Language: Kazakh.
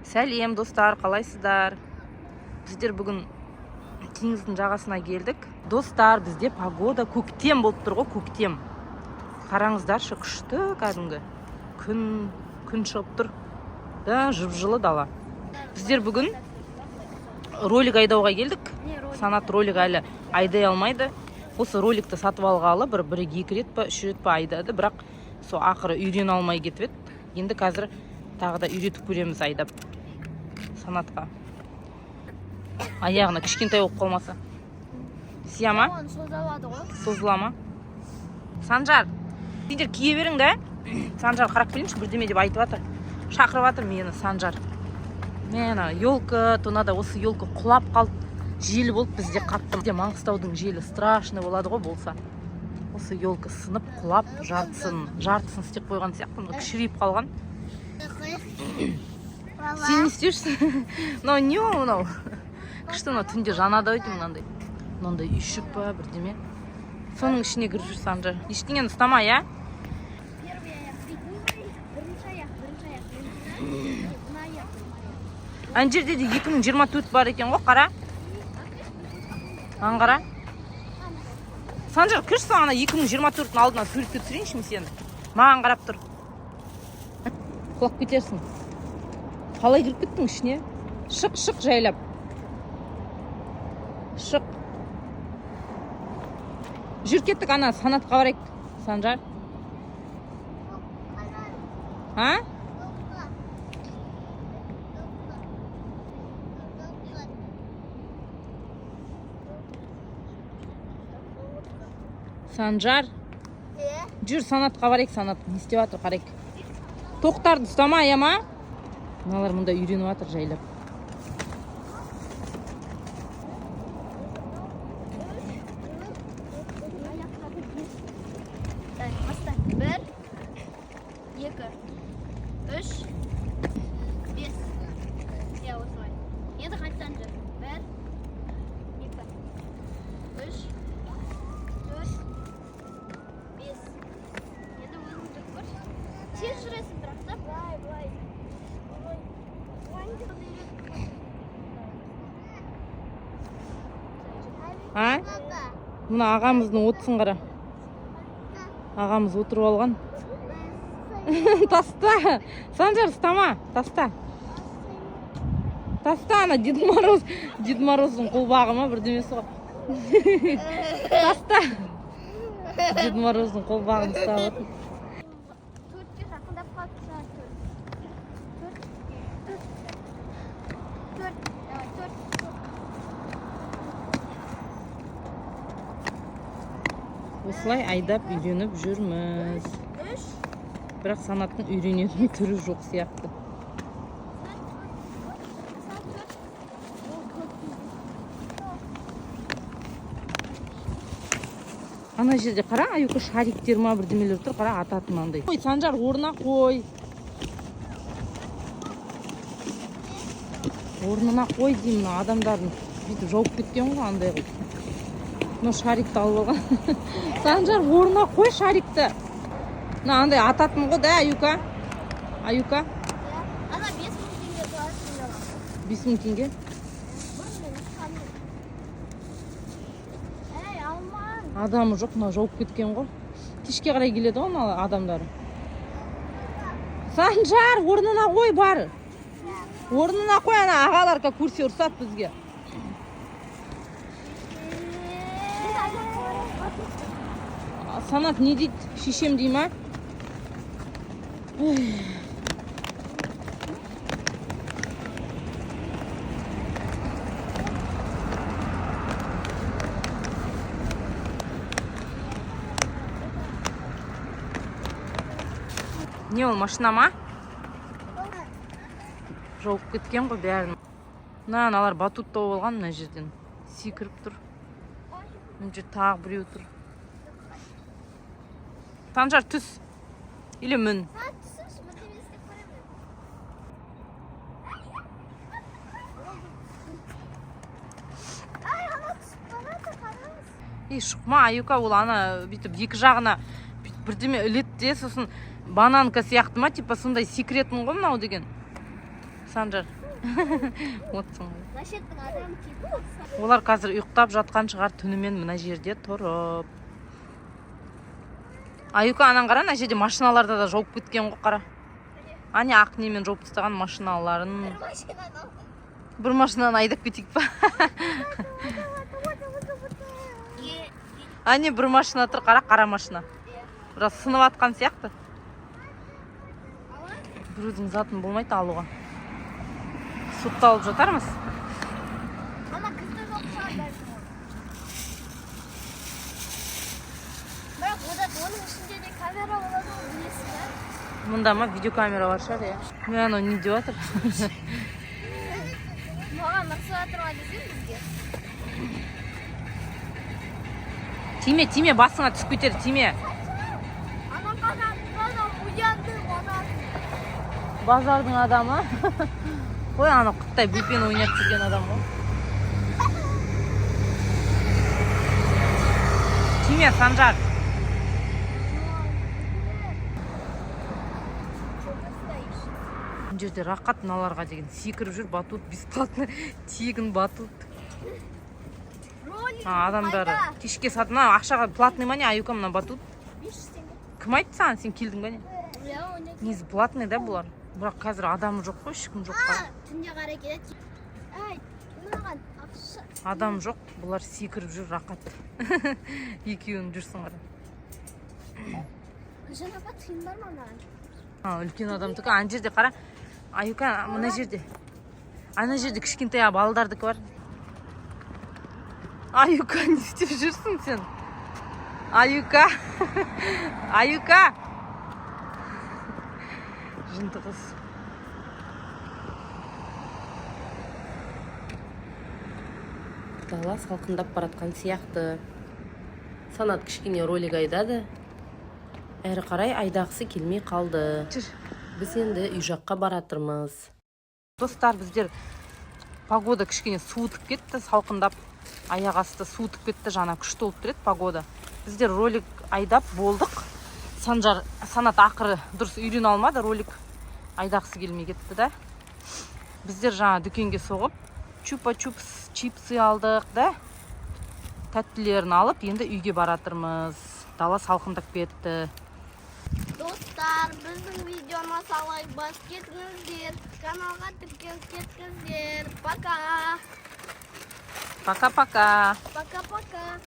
Сәлем достар, қалайсыздар? Біздер бүгін теңіздің жағасына келдік. Достар, бізде погода көктем болып тұр ғой, көктем. Қараңыздаршы, күшті кәдімгі. Күн шығып тұр. Да, жып-жылы дала. Біздер бүгін ролик айдауға келдік. Санат ролик әлі айдай алмайды. Осы роликті сатып алғалы бір-екі рет па, 3 рет па айдады, бірақ сол ақыры үйрен алмай кетіп еді. Енді қазір тағы да үйретіп көреміз айдап. Санатқа. Аяғына кішкентай болып қалмаса. Сия ма? Созыла ма? Санжар, сендер кие берің да? Санжар қарап келіңші, бірдеме деп айтып жатыр. Шақырып жатыр мені Санжар. Мені елка, тонада осы елка құлап қалды. Жел болып бізде қатты. Маңғыстаудың желі страшный болады ғой болса. Осы елка сынып, құлап, жартысын істеп қойған сияқты, кішірейіп қалған. Сен не істешсің? Мынау не ол мынау? Күшті мынау түнде жанады өйтім мынандай үйшік па, бірдеме. Соның ішіне кіріп жүр Санжар. Ештеңені ұстама, я? Ана жерде де 2024 бар екен ғой, қара. Ан қара. Санжар, кірші ана 2024-дің алдына суретке түсірейінші ме сені? Маған қарап тұр. Құлап кетерсің. Қалай кіріп кеттің ішіне? Шық жайлап. Шық. Жүр кеттік ана санатқа барайық, Санжар. А? Санжар. Жүр санатқа барайық, санат. Не істеп жатыр, қарайық. Тоқтарды ұстама, аяма. Мыналар мұнда үйреніп жатыр жайлап. Бір, екі, үш, бес. Я осылай. Енді қайтсан жүр. Бір, екі, үш, төрт, бес. Енді өзің жүріп көрші. Тез жүресің бірақ та. Былай. А? Мына ағамыздың отысын қара. Ағамыз отырып алған. Таста. Санжар, ұстама. Таста. Таста, ана Дед Мороздың қолбағы ма бірдемесі ғой. Таста. Дед Мороздың қолбағын ұстап отыр. Төртке жақындап қалды. Осылай айдап үйреніп жүрміз. Бірақ санаттың үйренетін түрі жоқ сияқты. Ана жерде қара, аюка шариктер ма бірдемелер тұр, қара ататын андай. Ой, Санжар, орнына қой. Орнына қой деймін, адамдардың бүйтіп жауып кеткен ғой андай қылып. Мына шарикті алып алған. Санжар, орнына қой шарикті. Мына андай ататын ғой да, аюка. Аюка. Ана 5 мың теңге тұрады. 5 мың теңге? Алман. Адамы жоқ, мына жауып кеткен ғой. Кешке қарай келеді ғой мына адамдар. Санжар, орнына қой бар. Орнына қой, ана ағаларға көрсе ұрсат бізге. Санат не дейді? Шешем дей ма? Не ол, машина ма? Жауып кеткен ғой бәрін. Аналар батут тауып алған мына жерден. Секіріп тұр. Мына жерде тағы біреу тұр. Санжар, түс. Или мін. Шықма, аюка, ол ана бүйтіп екі жағына бірдеме ілетте, сосын бананка сияқты ма, типа сондай секретін ғой мынау деген. Санжар. Отсың. Лашеттің адам типі. Олар қазір ұйықтап жатқан шығар, түнімен мына жерде тұрып. Аюка, анан қара, мына жерде машиналарда да жауып кеткен ғой, қара. Ане ақ немен жауып тастаған машиналарын. Бір машинаны айдап кетейік па? Ане бір машина тұр, қара машина. Біраз сынып атқан сияқты. Біреудің затын болмайды алуға. Сотталып жатармыз. Ана кізді жоқ шығар. Бірақ оның ішінде де камера болады ғой, білесің бе? Мұнда ма видеокамера бар шығар, иә. Мен анау не деп жатыр? Маған мақсат атырма десең бізге. Тиме, басыңа түсіп кетер, тиме. Ана қазан ұянды базар. Базардың адамы. Ой, ана Қытай бөпен ойнап жүрген адам ғой. Тиме, Санжар. Бұл жерде рақат мыналарға деген секіріп жүр, батут бесплатно, тегін батут. Адамдар кешке сатына ақшаға платный ма не, Аюка, мына батут? 500 теңге. Кім айтты саған, сен келдің ба не? Несі платный да бұлар? Бірақ қазір адамы жоқ қой, ешкім жоқ қой. Түнде қарай келеді. Ай, маған ақша. Адам жоқ, бұлар секіріп жүр, рақат. Екеуің жүрсің қара. Жаңаға тыйым бар ма маған? Үлкен адамдікі, ана жерде қара. Аюка, мына жерде. Ана жерде кішкентай балдардікі бар. Аюка, не істеп жүрсің сен? Аюка. Аюка. Жынды қыз. Дала салқындап баратқан сияқты. Санат кішкене ролик айдады. Әрі қарай айдағысы келмей қалды. Біз енді үй жаққа баратырмыз. Достар, біздер погода кішкене суытып кетті, салқындап. Аяқ асты суытып кетті, жаңа күшті болып тұреді погода. Біздер ролик айдап болдық. Санат ақыры дұрыс үйрен алмады, ролик айдағысы келмей кетті да. Біздер жаңа дүкенге соғып, чупа-чупс чипсы алдық да. Тәттілерін алып, енді үйге баратырмыз. Дала салқындап кетті. Достар, біздің видеоны салайық бас кетіңіздер. Каналға тіркеліп кетіңіздер. Пока. Пока-пока. Пока-пока.